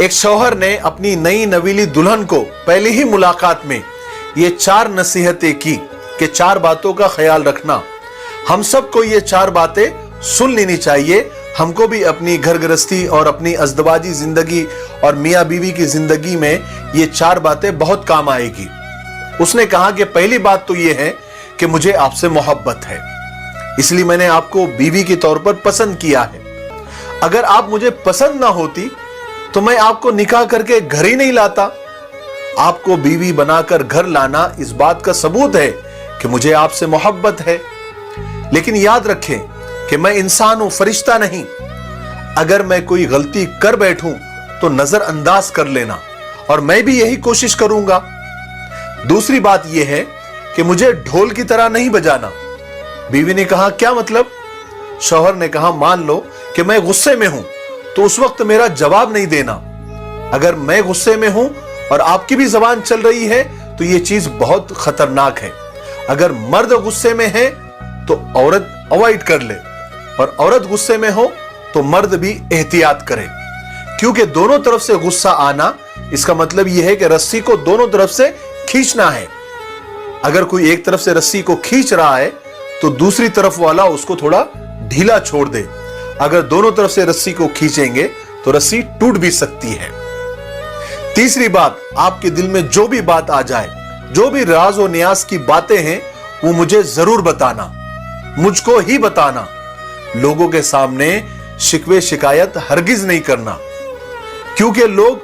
एक शौहर ने अपनी नई नवीली दुल्हन को पहली ही मुलाकात में ये 4 नसीहतें की कि 4 बातों का ख्याल रखना। हम सबको ये 4 बातें सुन लेनी चाहिए। हमको भी अपनी घर गृहस्थी और अपनी अज़दवाजी जिंदगी और मियाँ बीवी की जिंदगी में ये 4 बातें बहुत काम आएगी। उसने कहा कि पहली बात तो ये है कि मुझे आपसे मोहब्बत है, इसलिए मैंने आपको बीवी के तौर पर पसंद किया है। अगर आप मुझे पसंद ना होती तो मैं आपको निकाह करके घर ही नहीं लाता। आपको बीवी बनाकर घर लाना इस बात का सबूत है कि मुझे आपसे मोहब्बत है। लेकिन याद रखें कि मैं इंसान हूं, फरिश्ता नहीं। अगर मैं कोई गलती कर बैठूं तो नजरअंदाज कर लेना, और मैं भी यही कोशिश करूंगा। दूसरी बात यह है कि मुझे ढोल की तरह नहीं बजाना। बीवी ने कहा, क्या मतलब? शौहर ने कहा, मान लो कि मैं गुस्से में हूं तो उस वक्त मेरा जवाब नहीं देना। अगर मैं गुस्से में हूं और आपकी भी जबान चल रही है तो यह चीज बहुत खतरनाक है। अगर मर्द गुस्से में है तो औरत अवॉइड कर ले, और औरत गुस्से में हो तो मर्द भी एहतियात करे, क्योंकि दोनों तरफ से गुस्सा आना इसका मतलब यह है कि रस्सी को दोनों तरफ से खींचना है। अगर कोई एक तरफ से रस्सी को खींच रहा है तो दूसरी तरफ वाला उसको थोड़ा ढीला छोड़ दे। अगर दोनों तरफ से रस्सी को खींचेंगे तो रस्सी टूट भी सकती है। तीसरी बात, आपके दिल में जो भी बात आ जाए, जो भी राज और न्यास की बातें हैं, वो मुझे जरूर बताना, मुझको ही बताना। लोगों के सामने शिकवे शिकायत हरगिज नहीं करना, क्योंकि लोग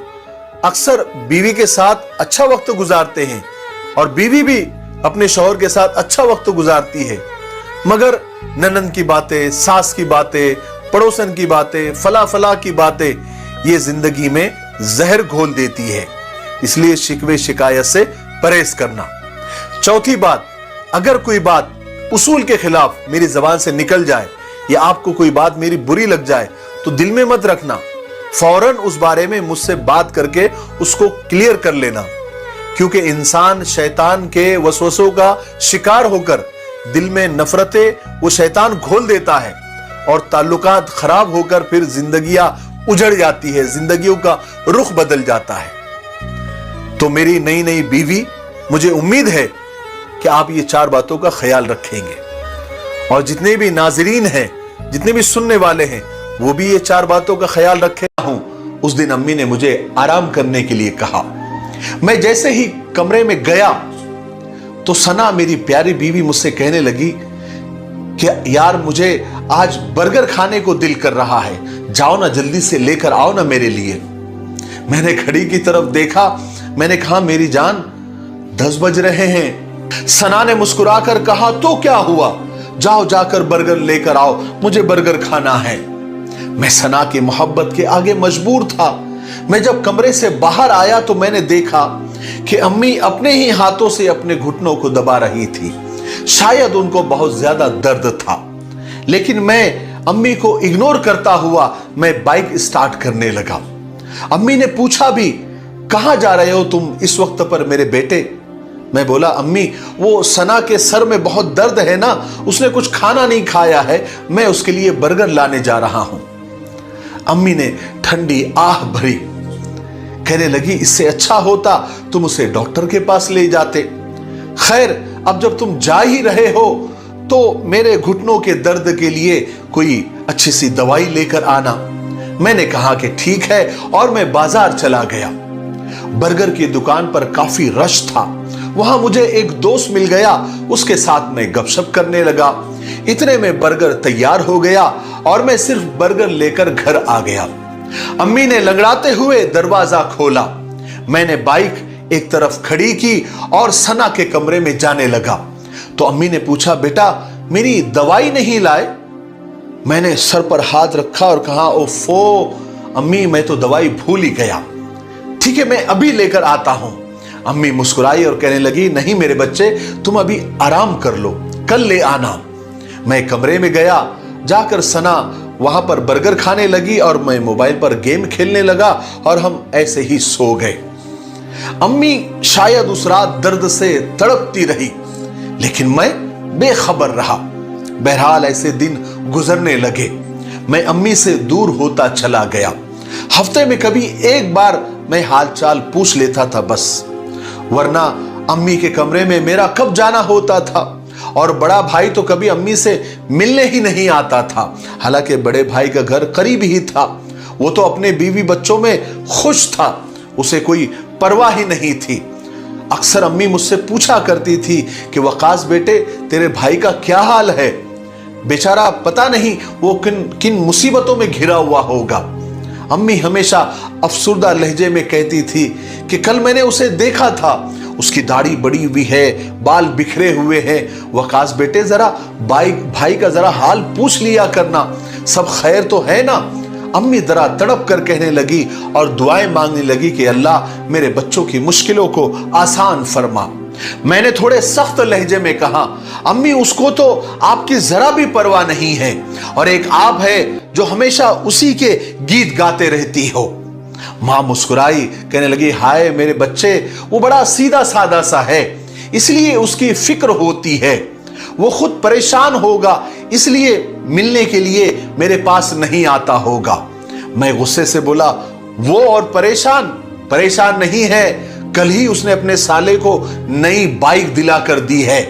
अक्सर बीवी के साथ अच्छा वक्त गुजारते हैं और बीवी भी अपने शौहर के साथ अच्छा वक्त गुजारती है, मगर ननन की बातें, सास की बातें, पड़ोसन की बातें, फला फला की बातें, ये जिंदगी में जहर घोल देती है। इसलिए शिकवे शिकायत से परहेज करना। चौथी बात, अगर कोई बात उसूल के खिलाफ मेरी जबान से निकल जाए या आपको कोई बात मेरी बुरी लग जाए तो दिल में मत रखना, फौरन उस बारे में मुझसे बात करके उसको क्लियर कर लेना, क्योंकि इंसान शैतान के वसवसों का शिकार होकर दिल में नफरतें वो शैतान घोल देता है और ताल्लुकात खराब होकर फिर जिंदगियां उजड़ जाती है, जिंदगियों का रुख बदल जाता है। तो मेरी नई नई बीवी, मुझे उम्मीद है कि आप ये 4 बातों का ख्याल रखेंगे, और जितने भी नाजरीन हैं, जितने भी सुनने वाले हैं, वो भी ये 4 बातों का ख्याल रखे हूं। उस दिन अम्मी ने मुझे आराम करने के लिए कहा। मैं जैसे ही कमरे में गया तो सना, मेरी प्यारी बीवी, मुझसे कहने लगी कि यार मुझे आज बर्गर खाने को दिल कर रहा है, जाओ ना जल्दी से लेकर आओ ना मेरे लिए। मैंने घड़ी की तरफ देखा, मैंने कहा, मेरी जान 10 बज रहे हैं। सना ने मुस्कुराकर कहा, तो क्या हुआ, जाओ जाकर बर्गर लेकर आओ, मुझे बर्गर खाना है। मैं सना की मोहब्बत के आगे मजबूर था। मैं जब कमरे से बाहर आया तो मैंने देखा कि अम्मी अपने ही हाथों से अपने घुटनों को दबा रही थी। शायद उनको बहुत ज्यादा दर्द था, लेकिन मैं अम्मी को इग्नोर करता हुआ मैं बाइक स्टार्ट करने लगा। अम्मी ने पूछा भी, कहां जा रहे हो तुम इस वक्त पर मेरे बेटे? मैं बोला, अम्मी वो सना के सर में बहुत दर्द है ना, उसने कुछ खाना नहीं खाया है, मैं उसके लिए बर्गर लाने जा रहा हूं। अम्मी ने ठंडी आह भरी, कहने लगी, इससे अच्छा होता तुम उसे डॉक्टर के पास ले जाते। खैर, अब जब तुम जा ही रहे हो तो मेरे घुटनों के दर्द के लिए कोई अच्छी सी दवाई लेकर आना। मैंने कहा कि ठीक है, और मैं बाजार चला गया। बर्गर की दुकान पर काफी रश था। वहां मुझे एक दोस्त मिल गया, उसके साथ मैं गपशप करने लगा। इतने में बर्गर तैयार हो गया और मैं सिर्फ बर्गर लेकर घर आ गया। अम्मी ने लंगड़ाते हुए दरवाजा खोला। मैंने बाइक एक तरफ खड़ी की और सना के कमरे में जाने लगा तो अम्मी ने पूछा, बेटा मेरी दवाई नहीं लाए? मैंने सर पर हाथ रखा और कहा, ओफो अम्मी, मैं तो दवाई भूल ही गया। ठीक है, मैं अभी लेकर आता हूं। अम्मी मुस्कुराई और कहने लगी, नहीं मेरे बच्चे, तुम अभी आराम कर लो, कल ले आना। मैं कमरे में गया, जाकर सना वहां पर बर्गर खाने लगी और मैं मोबाइल पर गेम खेलने लगा और हम ऐसे ही सो गए। अम्मी शायद उस रात दर्द से तड़पती रही, लेकिन मैं बेखबर रहा। बहरहाल ऐसे दिन गुजरने लगे। मैं अम्मी से दूर होता चला गया। हफ्ते में कभी एक बार मैं हालचाल पूछ लेता था बस, वरना अम्मी के कमरे में मेरा कब जाना होता था। और बड़ा भाई तो कभी अम्मी से मिलने ही नहीं आता था। हालांकि बड़े भाई का घर करीब ही था, वो तो अपने बीवी बच्चों में खुश था, उसे कोई परवाह ही नहीं थी। अक्सर अम्मी मुझसे पूछा करती थी कि वकास बेटे, तेरे भाई का क्या हाल है, बेचारा पता नहीं वो किन किन मुसीबतों में घिरा हुआ होगा। अम्मी हमेशा अफसुर्दा लहजे में कहती थी कि कल मैंने उसे देखा था, उसकी दाढ़ी बड़ी हुई है, बाल बिखरे हुए हैं। वकास बेटे, जरा भाई का जरा हाल पूछ लिया करना, सब खैर तो है ना। अम्मी जरा तड़प कर कहने लगी और दुआएं मांगने लगी कि अल्लाह मेरे बच्चों की मुश्किलों को आसान फरमा। मैंने थोड़े सख्त लहजे में कहा, अम्मी उसको तो आपकी जरा भी परवाह नहीं है, और एक आप है जो हमेशा उसी के गीत गाते रहती हो। मां मुस्कुराई, कहने लगी, हाय मेरे बच्चे, वो बड़ा सीधा साधा सा है, इसलिए उसकी फिक्र होती है। वो खुद परेशान होगा, इसलिए मिलने के लिए मेरे पास नहीं आता होगा। मैं गुस्से से बोला, वो और परेशान नहीं है, कल ही उसने अपने साले को नई बाइक दिला कर दी है,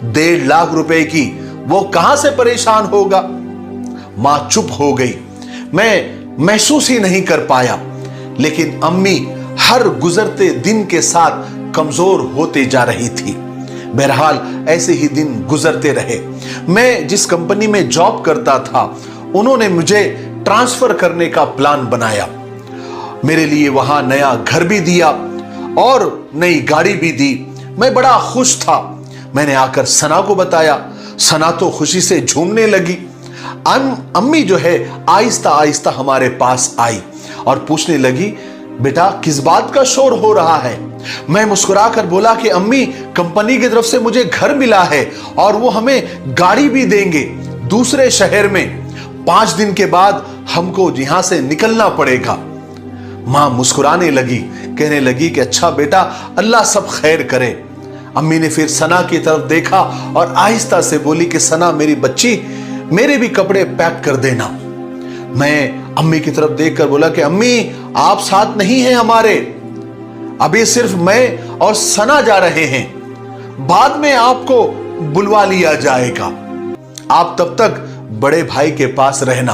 1.5 लाख रुपए की, वो कहां से परेशान होगा। मां चुप हो गई। मैं महसूस ही नहीं कर पाया, लेकिन अम्मी हर गुजरते दिन के साथ कमजोर होते जा रही थी। बहरहाल ऐसे ही दिन गुजरते रहे। मैं जिस कंपनी में जॉब करता था, उन्होंने मुझे ट्रांसफर करने का प्लान बनाया। मेरे लिए वहां नया घर भी दिया और नई गाड़ी भी दी। मैं बड़ा खुश था। मैंने आकर सना को बताया। सना तो खुशी से झूमने लगी। अम्मी जो है आहिस्ता आहिस्ता हमारे पास आई और पूछने लगी, बेटा किस बात का शोर हो रहा है। मैं मुस्कुराकर बोला कि अम्मी, कंपनी की तरफ से मुझे घर मिला है और वो हमें गाड़ी भी देंगे दूसरे शहर में। 5 दिन के बाद हमको यहां से निकलना पड़ेगा। मां मुस्कुराने लगी, कहने लगी कि अच्छा बेटा, अल्लाह सब खैर करे। अम्मी ने फिर सना की तरफ देखा और आहिस्ता से बोली कि सना मेरी बच्ची, मेरे भी कपड़े पैक कर देना। मैं अम्मी की तरफ देखकर बोला कि अम्मी, आप साथ नहीं हैं हमारे, अभी सिर्फ मैं और सना जा रहे हैं, बाद में आपको बुलवा लिया जाएगा, आप तब तक बड़े भाई के पास रहना।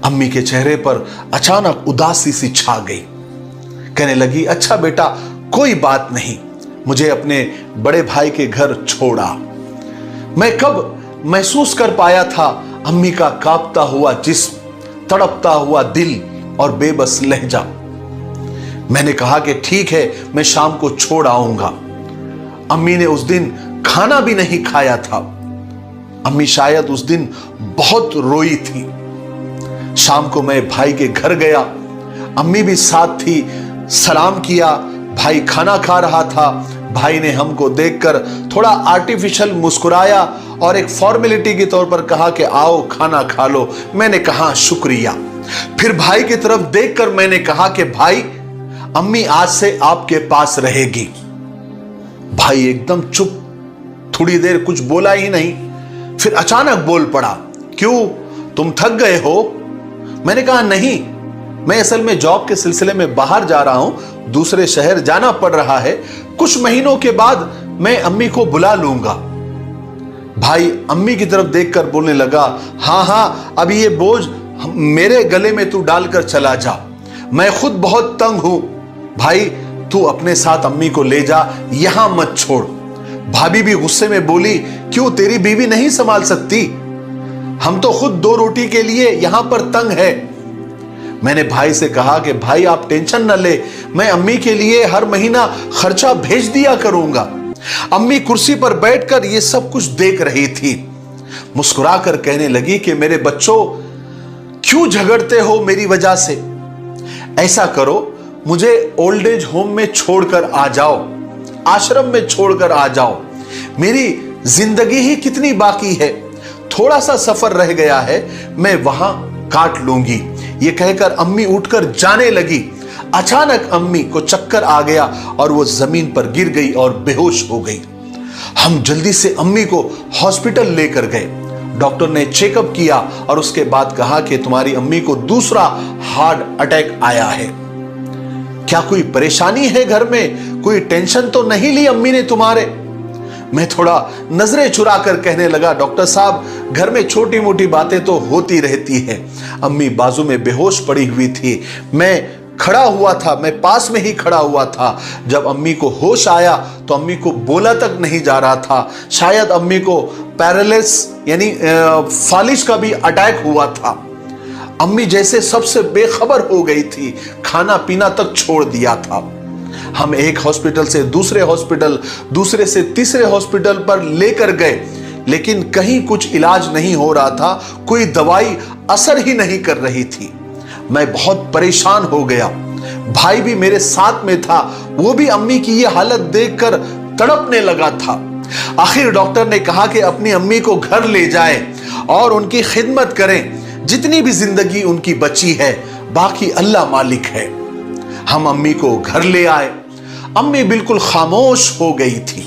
अम्मी के चेहरे पर अचानक उदासी सी छा गई। कहने लगी, अच्छा बेटा कोई बात नहीं, मुझे अपने बड़े भाई के घर छोड़ा। मैं कब महसूस कर पाया था अम्मी का कांपता हुआ जिस्म, तड़पता हुआ दिल और बेबस लहजा। मैंने कहा कि ठीक है, मैं शाम को छोड़ आऊंगा। अम्मी ने उस दिन खाना भी नहीं खाया था। अम्मी शायद उस दिन बहुत रोई थी। शाम को मैं भाई के घर गया, अम्मी भी साथ थी। सलाम किया, भाई खाना खा रहा था। भाई ने हमको देखकर थोड़ा आर्टिफिशियल मुस्कुराया और एक फॉर्मेलिटी के तौर पर कहा कि आओ खाना खा लो। मैंने कहा शुक्रिया। फिर भाई की तरफ देखकर मैंने कहा कि भाई, अम्मी आज से आपके पास रहेगी। भाई एकदम चुप, थोड़ी देर कुछ बोला ही नहीं, फिर अचानक बोल पड़ा, क्यों तुम थक गए हो। मैंने कहा नहीं, मैं असल में जॉब के सिलसिले में बाहर जा रहा हूं, दूसरे शहर जाना पड़ रहा है, कुछ महीनों के बाद मैं अम्मी को बुला लूंगा। भाई अम्मी की तरफ देखकर बोलने लगा, हाँ हाँ, अभी ये बोझ मेरे गले में तू डालकर चला जा, मैं खुद बहुत तंग हूं। भाई तू अपने साथ अम्मी को ले जा, यहां मत छोड़। भाभी भी गुस्से में बोली, क्यों तेरी बीवी नहीं संभाल सकती, हम तो खुद 2 रोटी के लिए यहां पर तंग है। मैंने भाई से कहा कि भाई आप टेंशन न ले, मैं अम्मी के लिए हर महीना खर्चा भेज दिया करूंगा। अम्मी कुर्सी पर बैठकर ये सब कुछ देख रही थी। मुस्कुराकर कहने लगी कि मेरे बच्चों, क्यों झगड़ते हो मेरी वजह से। ऐसा करो, मुझे ओल्ड एज होम में छोड़कर आ जाओ, आश्रम में छोड़कर आ जाओ, मेरी जिंदगी ही कितनी बाकी है, थोड़ा सा सफर रह गया है, मैं वहां काट लूंगी। ये कहकर अम्मी उठकर जाने लगी। अचानक अम्मी को चक्कर आ गया और वो जमीन पर गिर गई और बेहोश हो गई। हम जल्दी से अम्मी को हॉस्पिटल लेकर गए। डॉक्टर ने चेकअप किया और उसके बाद कहा कि तुम्हारी अम्मी को दूसरा हार्ट अटैक आया है। क्या कोई परेशानी है घर में? कोई टेंशन तो नहीं ली अम्मी ने तुम्हारे? मैं थोड़ा नजरें चुरा कर कहने लगा, डॉक्टर साहब घर में छोटी मोटी बातें तो होती रहती है। अम्मी बाजू में बेहोश पड़ी हुई थी। मैं खड़ा हुआ था, मैं पास में ही खड़ा हुआ था। जब अम्मी को होश आया तो अम्मी को बोला तक नहीं जा रहा था। शायद अम्मी को पैरालिसिस यानी फालिज का भी अटैक हुआ था। अम्मी जैसे सबसे बेखबर हो गई थी, खाना पीना तक छोड़ दिया था। हम एक हॉस्पिटल से दूसरे हॉस्पिटल, दूसरे से तीसरे हॉस्पिटल पर लेकर गए, लेकिन कहीं कुछ इलाज नहीं हो रहा था। कोई दवाई असर ही नहीं कर रही थी। मैं बहुत परेशान हो गया। भाई भी मेरे साथ में था, वो भी अम्मी की ये हालत देखकर तड़पने लगा था। आखिर डॉक्टर ने कहा कि अपनी अम्मी को घर ले जाएं और उनकी खिदमत करें। जितनी भी जिंदगी उनकी बची है, बाकी अल्लाह मालिक है। हम अम्मी को घर ले आए। अम्मी बिल्कुल खामोश हो गई थी,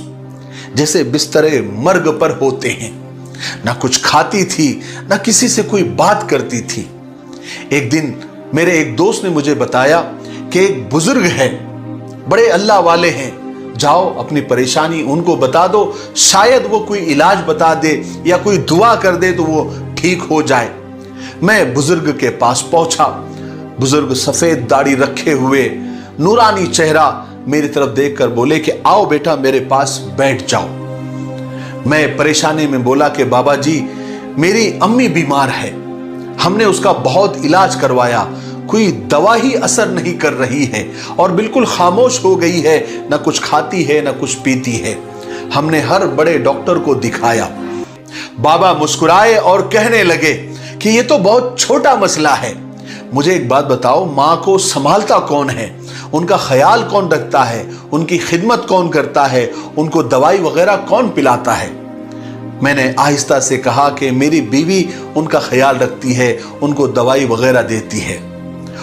जैसे बिस्तरे मर्ग पर होते हैं। ना कुछ खाती थी, ना किसी से कोई बात करती थी। एक दिन मेरे एक दोस्त ने मुझे बताया कि एक बुजुर्ग है, बड़े अल्लाह वाले हैं, जाओ अपनी परेशानी उनको बता दो, शायद वो कोई इलाज बता दे या कोई दुआ कर दे तो वो ठीक हो जाए। मैं बुजुर्ग के पास पहुंचा। बुजुर्ग सफेद दाढ़ी रखे हुए, नूरानी चेहरा, मेरी तरफ देखकर बोले कि आओ बेटा मेरे पास बैठ जाओ। मैं परेशानी में बोला कि बाबा जी मेरी अम्मी बीमार है, हमने उसका बहुत इलाज करवाया, कोई दवा ही असर नहीं कर रही है और बिल्कुल खामोश हो गई है, ना कुछ खाती है ना कुछ पीती है। हमने हर बड़े डॉक्टर को दिखाया। बाबा मुस्कुराए और कहने लगे कि ये तो बहुत छोटा मसला है। मुझे एक बात बताओ, माँ को संभालता कौन है, उनका ख्याल कौन रखता है, उनकी खिदमत कौन करता है, उनको दवाई वगैरह कौन पिलाता है? मैंने आहिस्ता से कहा कि मेरी बीवी उनका ख्याल रखती है, उनको दवाई वगैरह देती है।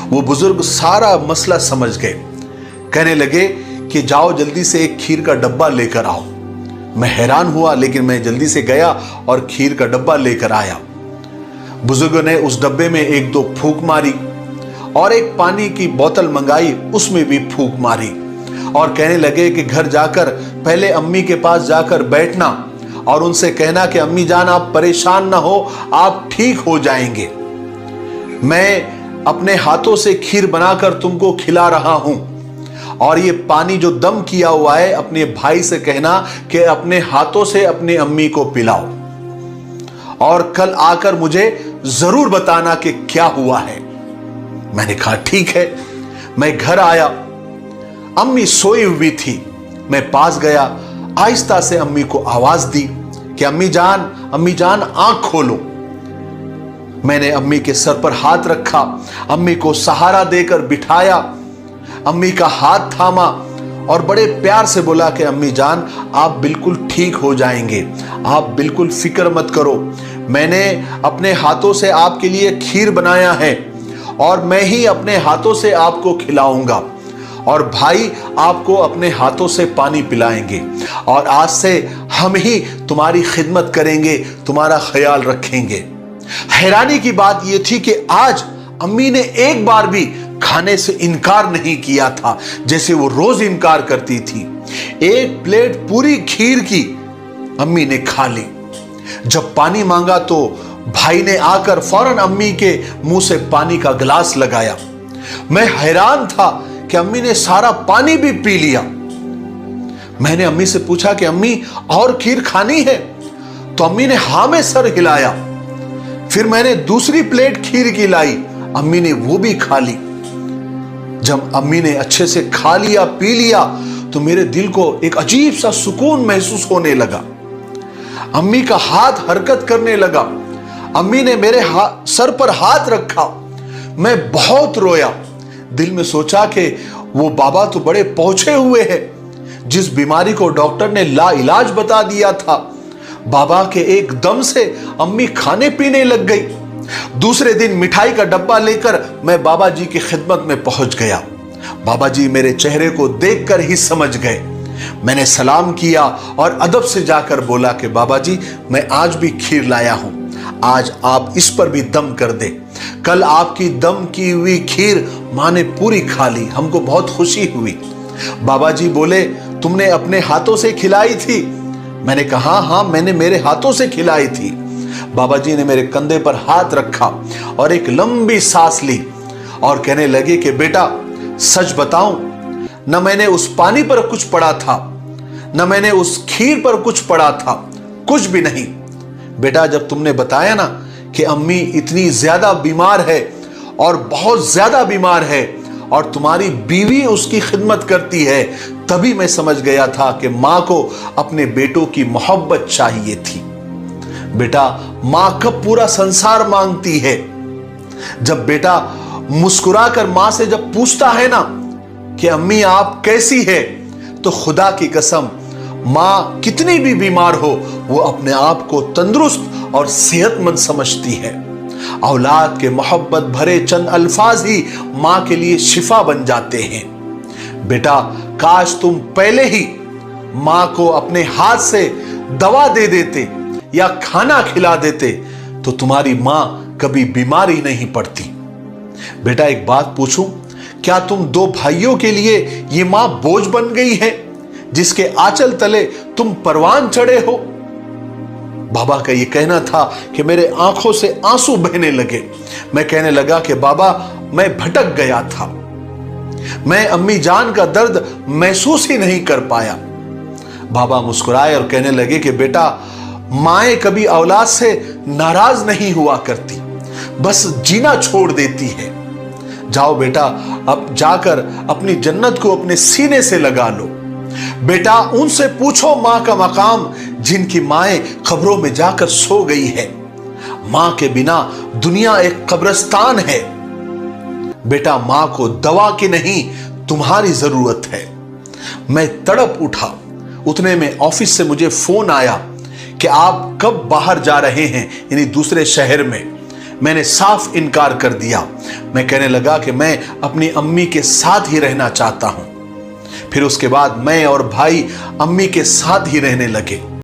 वो बुजुर्ग सारा मसला समझ गए। कहने लगे कि जाओ जल्दी से एक खीर का डब्बा लेकर आओ। मैं हैरान हुआ, लेकिन मैं जल्दी से गया और खीर का डब्बा लेकर आया। बुजुर्ग ने उस डब्बे में एक दो फूंक मारी और एक पानी की बोतल मंगाई, उसमें भी फूंक मारी और कहने लगे कि घर जाकर पहले अम्मी के पास जाकर बैठना और उनसे कहना कि अम्मी जान आप परेशान ना हो, आप ठीक हो जाएंगे। मैं अपने हाथों से खीर बनाकर तुमको खिला रहा हूं और ये पानी जो दम किया हुआ है, अपने भाई से कहना कि अपने हाथों से अपनी अम्मी को पिलाओ और कल आकर मुझे जरूर बताना कि क्या हुआ है। मैंने कहा ठीक है। मैं घर आया, अम्मी सोई हुई थी। मैं पास गया, आहिस्ता से अम्मी को आवाज दी कि अम्मी जान आंख खोलो। मैंने अम्मी के सर पर हाथ रखा, अम्मी को सहारा देकर बिठाया, अम्मी का हाथ थामा और बड़े प्यार से बोला कि अम्मी जान आप बिल्कुल ठीक हो जाएंगे, आप बिल्कुल फिक्र मत करो। मैंने अपने हाथों से आपके लिए खीर बनाया है और मैं ही अपने हाथों से आपको खिलाऊंगा और भाई आपको अपने हाथों से पानी पिलाएंगे और आज से हम ही तुम्हारी खिदमत करेंगे, तुम्हारा ख्याल रखेंगे। हैरानी की बात यह थी कि आज अम्मी ने एक बार भी खाने से इनकार नहीं किया था, जैसे वो रोज इनकार करती थी। एक प्लेट पूरी खीर की अम्मी ने खा ली। जब पानी मांगा तो भाई ने आकर फौरन अम्मी के मुंह से पानी का गिलास लगाया। मैं हैरान था कि अम्मी ने सारा पानी भी पी लिया। मैंने अम्मी से पूछा कि अम्मी और खीर खानी है? तो अम्मी ने हां में सर हिलाया। फिर मैंने दूसरी प्लेट खीर की लाई, अम्मी ने वो भी खा ली। जब अम्मी ने अच्छे से खा लिया पी लिया तो मेरे दिल को एक अजीब सा सुकून महसूस होने लगा। अम्मी का हाथ हरकत करने लगा, अम्मी ने मेरे सर पर हाथ रखा। मैं बहुत रोया, दिल में सोचा कि वो बाबा तो बड़े पहुंचे हुए हैं। जिस बीमारी को डॉक्टर ने ला इलाज बता दिया था, बाबा के एक दम से अम्मी खाने पीने लग गई। दूसरे दिन मिठाई का डब्बा लेकर मैं बाबा जी की खिदमत में पहुंच गया। बाबा जी मेरे चेहरे को देखकर ही समझ गए। मैंने सलाम किया और अदब से जाकर बोला कि बाबा जी मैं आज भी खीर लाया हूं, आज आप इस पर भी दम कर दे। कल आपकी दम की हुई खीर माँ ने पूरी खा ली, हमको बहुत खुशी हुई। बाबा जी बोले, तुमने अपने हाथों से खिलाई थी? मैंने कहा, हाँ मैंने मेरे हाथों से खिलाई थी। बाबा जी ने मेरे कंधे पर हाथ रखा और एक लंबी सांस ली और कहने लगे कि बेटा सच बताऊं, न मैंने उस पानी पर कुछ पढ़ा था, न मैंने उस खीर पर कुछ पढ़ा था, कुछ भी नहीं। बेटा जब तुमने बताया ना कि अम्मी इतनी ज्यादा बीमार है और बहुत ज्यादा बीमार है और तुम्हारी बीवी उसकी खिदमत करती है, तभी मैं समझ गया था कि माँ को अपने बेटों की मोहब्बत चाहिए थी। बेटा माँ का पूरा संसार मांगती है। जब बेटा मुस्कुराकर माँ से जब पूछता है ना कि अम्मी आप कैसी है, तो खुदा की कसम माँ कितनी भी बीमार हो वो अपने आप को तंदुरुस्त और सेहतमंद समझती है। औलाद के मोहब्बत भरे चंद अल्फाज ही माँ के लिए शिफा बन जाते हैं। बेटा काश तुम पहले ही माँ को अपने हाथ से दवा दे देते या खाना खिला देते तो तुम्हारी माँ कभी बीमार ही नहीं पड़ती। बेटा एक बात पूछूं, क्या तुम दो भाइयों के लिए ये माँ बोझ बन गई है जिसके आंचल तले तुम परवान चढ़े हो? बाबा का ये कहना था कि मेरे आंखों से आंसू बहने लगे। मैं कहने लगा कि बाबा मैं भटक गया था, मैं अम्मी जान का दर्द महसूस ही नहीं कर पाया। बाबा मुस्कुराए और कहने लगे कि बेटा माएं कभी औलाद से नाराज नहीं हुआ करती, बस जीना छोड़ देती है। जाओ बेटा अब जाकर अपनी जन्नत को अपने सीने से लगा लो। बेटा उनसे पूछो माँ का मकाम जिनकी माएं कब्रों में जाकर सो गई है। माँ के बिना दुनिया एक कब्रिस्तान है। बेटा माँ को दवा की नहीं तुम्हारी जरूरत है। मैं तड़प उठा। उतने में ऑफिस से मुझे फोन आया कि आप कब बाहर जा रहे हैं, यानी दूसरे शहर में। मैंने साफ इनकार कर दिया। मैं कहने लगा कि मैं अपनी अम्मी के साथ ही रहना चाहता हूं। फिर उसके बाद मैं और भाई अम्मी के साथ ही रहने लगे।